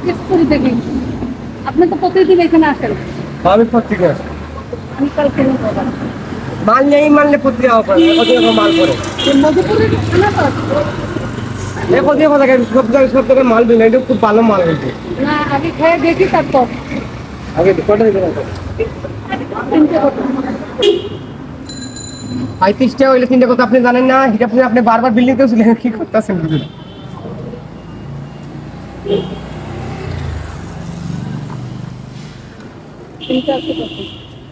Test করে দেখি। আপনি তো প্রতিদিন এখানে আসেন। আমি প্রত্যেকে আসি। আমি কালকে নিয়ে যাবো। মাল নেই মানলে প্রত্যেকে আমার পরে কত মাল পরে এই মধুপুরের আনারস দেখো দেখো দেখেন সব থেকে মাল বিল এটা খুব ভালো মাল কিন্তু না আগে খেয়ে দেখি তারপর আগে কটা দিবেন 3টে কত। 35টা হইলে 3টে কথা আপনি জানেন না এটা আপনি বারবার বিল্ডিং করছিলেন কি করতেছেন বুঝুন 3টে আছে কত?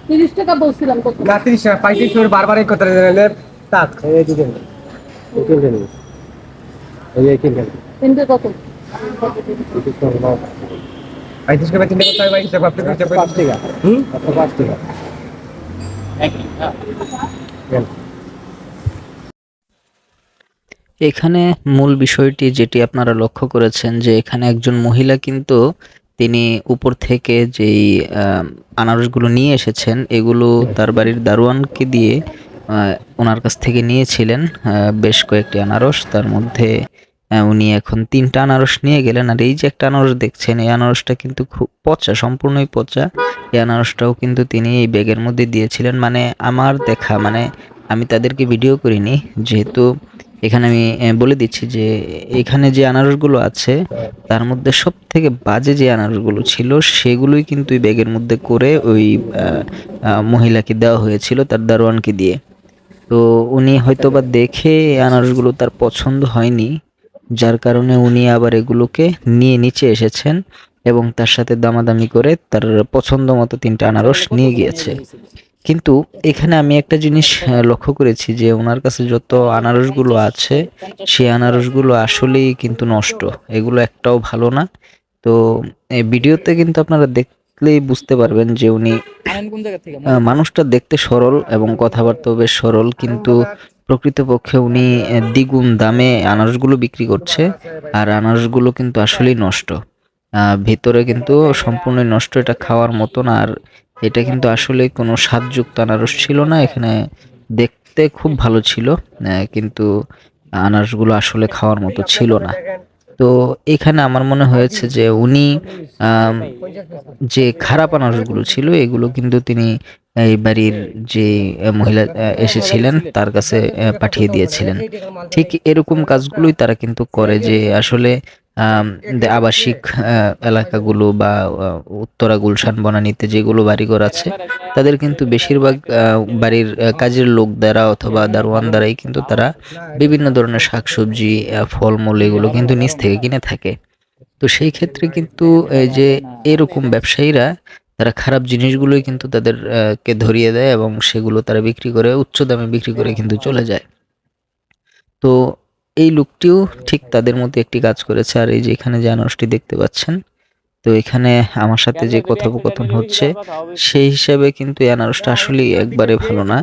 30 টাকা বলছিলাম কত? না 30 টাকা 35 করে বারবার এই কথা জানেন তাক এই দিবেন এই কিনতে নেই এই কিনতে 3টে কত? 35 টাকা 3টে কথা ভাই হিসাব আপনি কইতে 5 টাকা কত 5 টাকা এখানে মূল বিষয়টি যেটি আপনারা লক্ষ্য করেছেন যে এখানে একজন মহিলা কিন্তু তিনি উপর থেকে যেই আনারসগুলো নিয়ে এসেছেন এগুলো তার বাড়ির দারোয়ানকে দিয়ে ওনার কাছ থেকে নিয়েছিলেন বেশ কয়েকটি আনারস তার মধ্যে উনি এখন 3টা আনারস নিয়ে গেলেন আর এই যে একটা আনারস দেখছেন এই আনারসটা কিন্তু খুব পচা সম্পূর্ণই পচা এই আনারসটাও কিন্তু তিনি এই ব্যাগের মধ্যে দিয়েছিলেন মানে আমার দেখা মানে আমি তাদেরকে ভিডিও করিনি যেহেতু এখানে আমি বলে দিচ্ছি যে এখানে যে আনারসগুলো আছে তার মধ্যে সবথেকে বাজে যে আনারসগুলো ছিল সেগুলোই কিন্তু ওই ব্যাগের মধ্যে করে ওই মহিলাকে দেওয়া হয়েছিল তার দারোয়ানকে দিয়ে। তো উনি হয়তোবা দেখে এই আনারসগুলো তার পছন্দ হয়নি যার কারণে উনি আবার এগুলোকে নিয়ে নিচে এসেছেন এবং তার সাথে দামাদামি করে তার পছন্দ মতো 3টা আনারস নিয়ে গিয়েছে। কিন্তু এখানে আমি একটা জিনিস লক্ষ্য করেছি যে ওনার কাছে যত আনারসগুলো আছে সেই আনারসগুলো আসলেই কিন্তু নষ্ট এগুলো একটাও ভালো না। তো এই ভিডিওতে কিন্তু আপনারা দেখলেই বুঝতে পারবেন যে উনি মানুষটা দেখতে সরল এবং কথাবার্তাও বেশ সরল কিন্তু প্রকৃতপক্ষে উনি দ্বিগুণ দামে আনারসগুলো বিক্রি করছে আর আনারসগুলো কিন্তু আসলেই নষ্ট ভেতরে কিন্তু সম্পূর্ণ নষ্ট এটা খাওয়ার মতো না আর এটা কিন্তু আসলে কোনো স্বাদযুক্ত আনারস ছিল না এখানে দেখতে খুব ভালো ছিল কিন্তু আনারসগুলো আসলে খাওয়ার মতো ছিল না। তো এখানে আমার মনে হয়েছে যে উনি আম, যে খারাপ আনারসগুলো ছিল এগুলো কিন্তু তিনি এই বাড়ির যে মহিলা এসেছিলেন তার কাছে পাঠিয়ে দিয়েছিলেন। ঠিক এরকম কাজগুলোই তারা কিন্তু করে যে আসলে আবাসিক এলাকাগুলো বা উত্তরা গুলশান বনানীতে যেগুলো বাড়িঘর আছে তাদের কিন্তু বেশিরভাগ বাড়ির কাজের লোক দ্বারা অথবা দারোয়ান দ্বারাই কিন্তু তারা বিভিন্ন ধরনের শাকসবজি ফলমূল এগুলো কিন্তু নিচ থেকে কিনে থাকে। তো সেই ক্ষেত্রে কিন্তু এই যে এরকম ব্যবসায়ীরা তারা খারাপ জিনিসগুলোই কিন্তু তাদের কে ধরিয়ে দেয় এবং সেগুলো তারা বিক্রি করে উচ্চ দামে বিক্রি করে কিন্তু চলে যায়। তো এই লোকটিও ঠিক তাদের মধ্যে একটি কাজ করেছে আর এই যে এখানে যে আনারসটি দেখতে পাচ্ছেন তো এখানে আমার সাথে যে কথোপকথন হচ্ছে সেই হিসাবে কিন্তু এই আনারসটা আসলেই একবারে ভালো না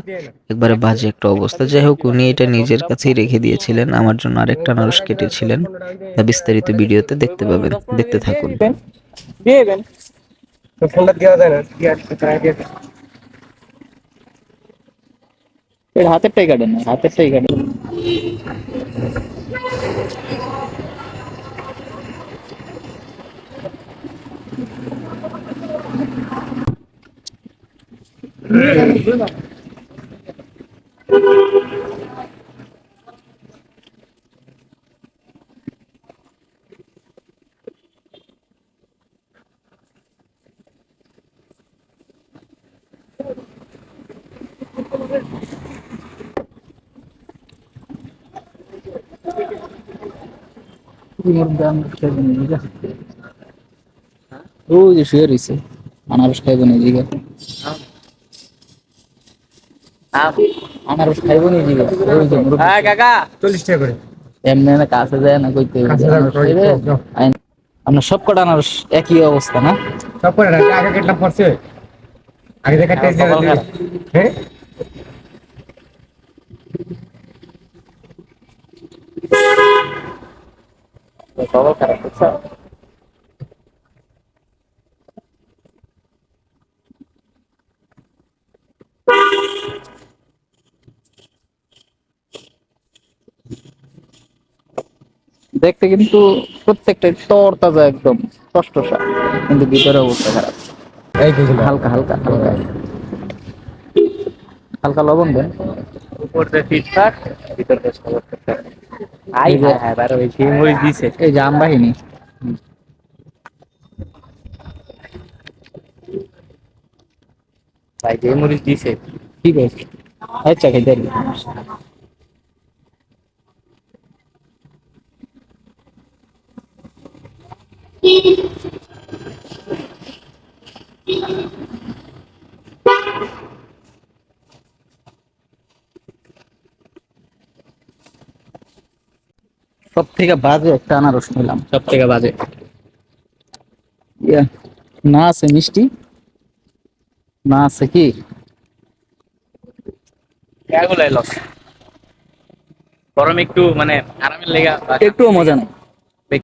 একবারে বাজে একটা অবস্থা যাই হোক উনি এটা নিজের কাছেই রেখে দিয়েছিলেন আমার জন্য আরেকটা আনারস কেটেছিলেন তা বিস্তারিত ভিডিওতে দেখতে পাবেন দেখতে থাকুন। দিয়ে দেন তো ফোনটা দেওয়া যায় না দিয়ে আসতে ট্রাই দিয়ে এর হাতেরটাই কাটেন না হাতেরটাই কাটেন ওই যে শুয়ে রয়েছে আনারস খাইবো না জিগা আনারস খাইবো না জিগা ওই যে মুরব্বি হ্যাঁ কাকা 40 টাকা করে এমনি না কাছে যায় না কইতে কাছে যাবে, আনারস খাইবে যাও। আপনার সব কটা আনারস একই অবস্থা না সব করে না আগে কেটলাম পড়ছে আগে দেখা টেস্ট দিয়ে দিবি। হ্যাঁ সবার খারাপ বুঝছো দেখতে কিন্তু প্রত্যেকটা তরতাজা একদম টসটসা, কিন্তু ভিতরে অবস্থা খারাপ। এই কিছু না। হালকা হালকা হালকা হালকা লবণ দেন। উপর দিয়ে ফিটফাট, ভিতর দিয়ে সবর ফিটফাট। আই এই যে হ্যাঁ হ্যাঁ, বারো ওই সেই মরিচ দিছে। এই যে আমবাহিনী, ভাই যে মরিচ দিছে, ঠিক আছে। আচ্ছা খাইতে পারি। সব থেকে বাজে একটা আনারস নিলাম। সব থেকে বাজে। ইয়া, না আছে মিষ্টি, না আছে কি এগুলাই লস। গরম একটু মানে আরামের লেগা একটুও মজা নেই।